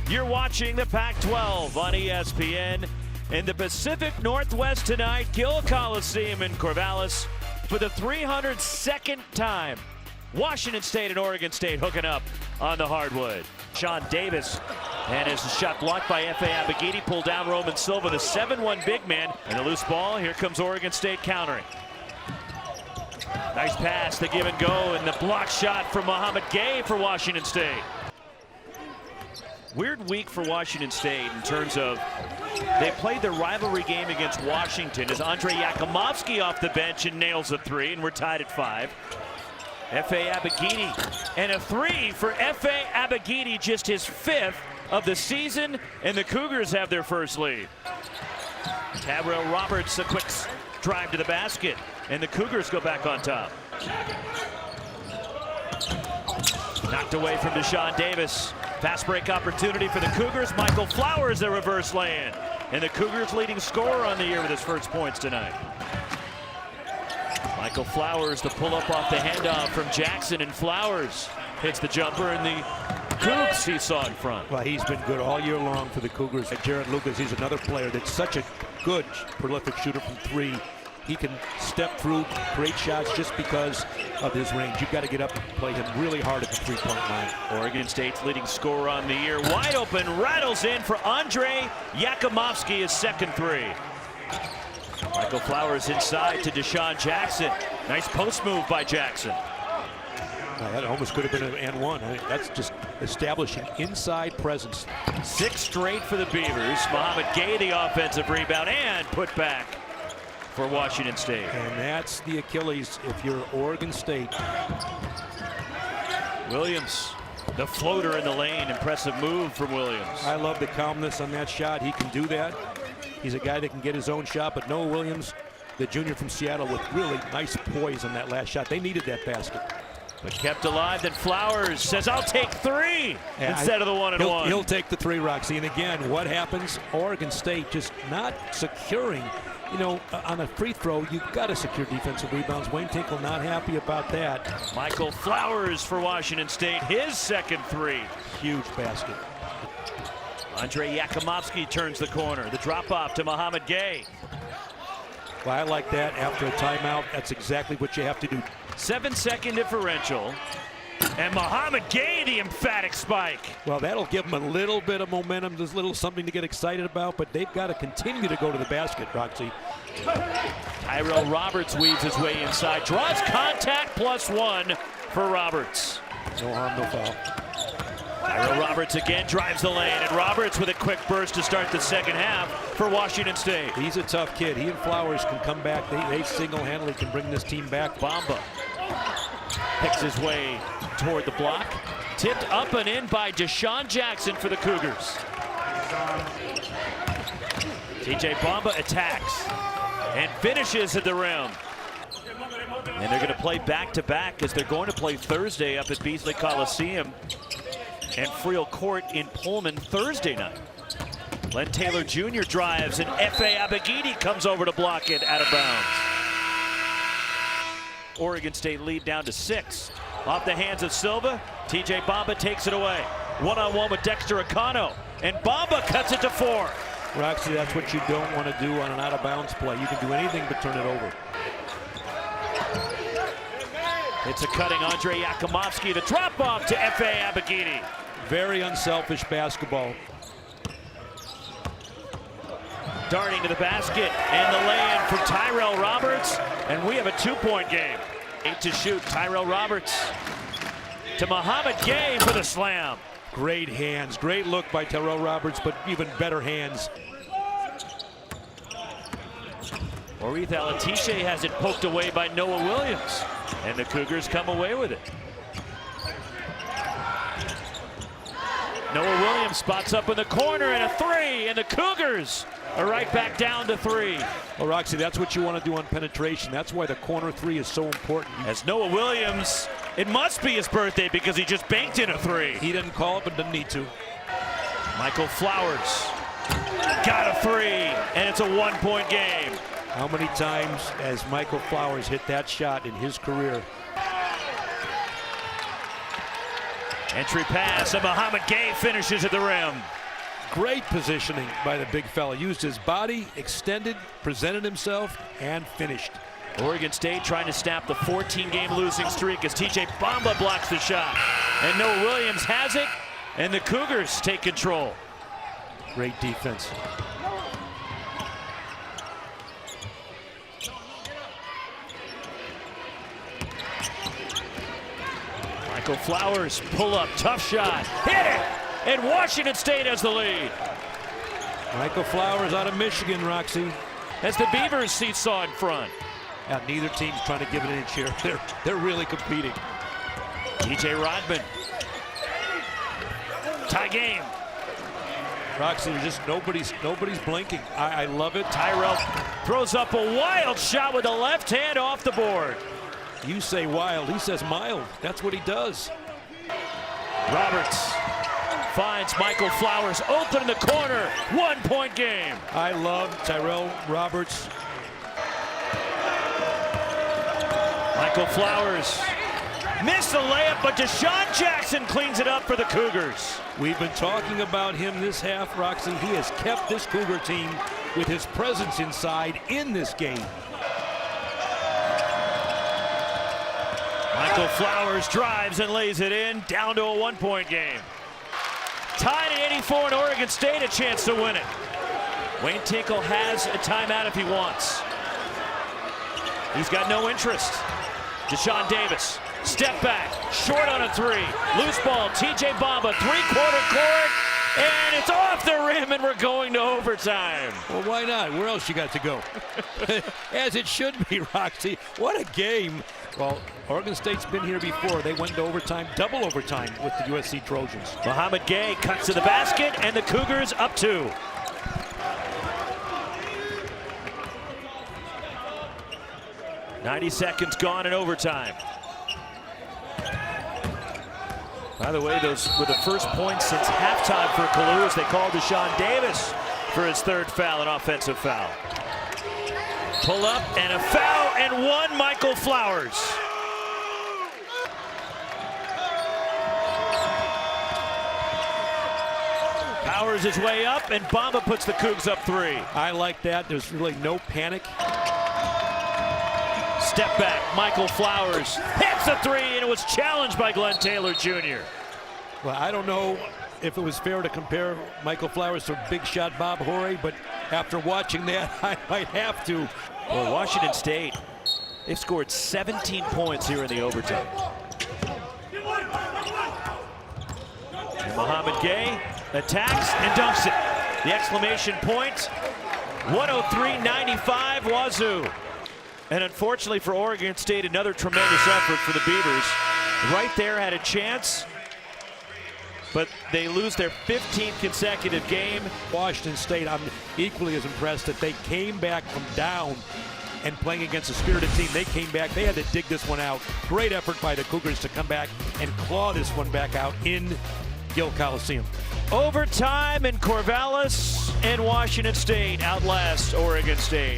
You're watching the Pac-12 on ESPN. In the Pacific Northwest tonight, Gill Coliseum in Corvallis for the 302nd time. Washington State and Oregon State hooking up on the hardwood. Sean Davis, and his shot blocked by F.A. Abogidi, pulled down Roman Silva, the 7-1 big man. And the loose ball, here comes Oregon State countering. Nice pass, the give and go, and the block shot from Mohamed Gay for Washington State. Weird week for Washington State in terms of they played their rivalry game against Washington as Andre Yakimovsky off the bench and nails a three, and we're tied at 5. F.A. Abogidi, and a three for F.A. Abogidi, just his 5th of the season, and the Cougars have their first lead. Tyrell Roberts, a quick drive to the basket, and the Cougars go back on top. Knocked away from Deshaun Davis. Fast break opportunity for the Cougars. Michael Flowers, a reverse lay-in. And the Cougars leading scorer on the year with his first points tonight. Michael Flowers, the pull-up off the handoff from Jackson, and Flowers hits the jumper, and the Cougs he saw in front. Well, he's been good all year long for the Cougars. And Jared Lucas, he's another player that's such a good, prolific shooter from 3. He can step through, create shots just because of his range. You've got to get up and play him really hard at the three-point line. Oregon State's leading scorer on the year, wide open, rattles in for Andre Yakimovsky, his second 3. Michael Flowers inside to Deshaun Jackson. Nice post move by Jackson. That almost could have been an and one. That's just establishing inside presence. 6 straight for the Beavers. Mohamed Gay, the offensive rebound, and put back for Washington State. And that's the Achilles if you're Oregon State. Williams, the floater in the lane. Impressive move from Williams. I love the calmness on that shot. He can do that. He's a guy that can get his own shot, but Noah Williams, the junior from Seattle, with really nice poise on that last shot. They needed that basket. But kept alive, then Flowers says, I'll take 3 instead of the 1-and-1. He'll take the 3, Roxy. And again, what happens? Oregon State just not securing. You know, on a free throw, you've got to secure defensive rebounds. Wayne Tinkle not happy about that. Michael Flowers for Washington State, his second 3. Huge basket. Andre Yakimovsky turns the corner. The drop off to Mohamed Gay. Well, I like that after a timeout. That's exactly what you have to do. 7-second differential. And Mohamed Gay, the emphatic spike. Well, that'll give them a little bit of momentum. There's a little something to get excited about, but they've got to continue to go to the basket, Roxy. Tyrell Roberts weaves his way inside. Draws contact, +1 for Roberts. No harm, no foul. Tyrell Roberts again drives the lane, and Roberts with a quick burst to start the second half for Washington State. He's a tough kid. He and Flowers can come back. They single-handedly can bring this team back. Bamba picks his way toward the block. Tipped up and in by Deshaun Jackson for the Cougars. TJ Bamba attacks and finishes at the rim. And they're going to play back-to-back as they're going to play Thursday up at Beasley Coliseum and Friel Court in Pullman Thursday night. Len Taylor Jr. drives, and F.A. Abogidi comes over to block it out of bounds. Oregon State lead down to 6. Off the hands of Silva, TJ Bamba takes it away. One-on-one with Dexter Acano, and Bamba cuts it to 4. Roxy, that's what you don't want to do on an out-of-bounds play. You can do anything but turn it over. It's a cutting Andre Yakimovsky, the drop-off to F.A. Abogidi. Very unselfish basketball. Darting to the basket, and the lay-in from Tyrell Roberts, and we have a 2-point game. 8 to shoot, Tyrell Roberts to Mohamed Gay for the slam. Great hands, great look by Tyrell Roberts, but even better hands. Orith Alatishe has it poked away by Noah Williams, and the Cougars come away with it. Noah Williams spots up in the corner, and a 3, and the Cougars are right back down to 3. Well, Roxy, that's what you want to do on penetration. That's why the corner 3 is so important. As Noah Williams, it must be his birthday because he just banked in a 3. He didn't call it, but didn't need to. Michael Flowers got a 3, and it's a 1-point game. How many times has Michael Flowers hit that shot in his career? Entry pass, and Muhammad Gay finishes at the rim. Great positioning by the big fella. Used his body, extended, presented himself, and finished. Oregon State trying to snap the 14-game losing streak as TJ Bamba blocks the shot. And Noah Williams has it, and the Cougars take control. Great defense. Michael Flowers, pull up, tough shot, hit it, and Washington State has the lead. Michael Flowers out of Michigan, Roxy. As the Beavers seesaw in front. Now, neither team's trying to give it an inch here. They're really competing. DJ Rodman. Tie game. Roxy, there's just nobody's blinking. I love it. Tyrell throws up a wild shot with the left hand off the board. You say wild, he says mild. That's what he does. Roberts finds Michael Flowers open in the corner. 1-point game. I love Tyrell Roberts. Michael Flowers missed the layup, but Deshaun Jackson cleans it up for the Cougars. We've been talking about him this half, Roxy. He has kept this Cougar team with his presence inside in this game. Michael Flowers drives and lays it in, down to a 1-point game. Tied at 84 and Oregon State a chance to win it. Wayne Tinkle has a timeout if he wants. He's got no interest. Deshaun Davis, step back, short on a three. Loose ball, TJ Bamba, three-quarter court, and it's off the rim, and we're going to overtime. Well, why not? Where else you got to go? As it should be, Roxy. What a game. Well, Oregon State's been here before. They went to overtime, double overtime with the USC Trojans. Muhammad Gay cuts to the basket, and the Cougars up 2. .90 seconds gone in overtime. By the way, those were the first points since halftime for Kalu as they called Deshaun Davis for his 3rd foul, an offensive foul. Pull up and a foul and one, Michael Flowers. Powers his way up, and Bamba puts the Cougs up 3. I like that. There's really no panic. Step back, Michael Flowers hits a 3, and it was challenged by Glenn Taylor Jr. Well, I don't know if it was fair to compare Michael Flowers to big shot Bob Horry, but after watching that, I might have to. Well, Washington State, they've scored 17 points here in the overtime. And Muhammad Gay attacks and dunks it. The exclamation point, 103-95 Wazoo. And unfortunately for Oregon State, another tremendous effort for the Beavers. Right there had a chance, but they lose their 15th consecutive game. Washington State, I'm equally as impressed that they came back from down and playing against a spirited team. They came back, they had to dig this one out. Great effort by the Cougars to come back and claw this one back out in Gill Coliseum. Overtime, and Corvallis and Washington State outlast Oregon State.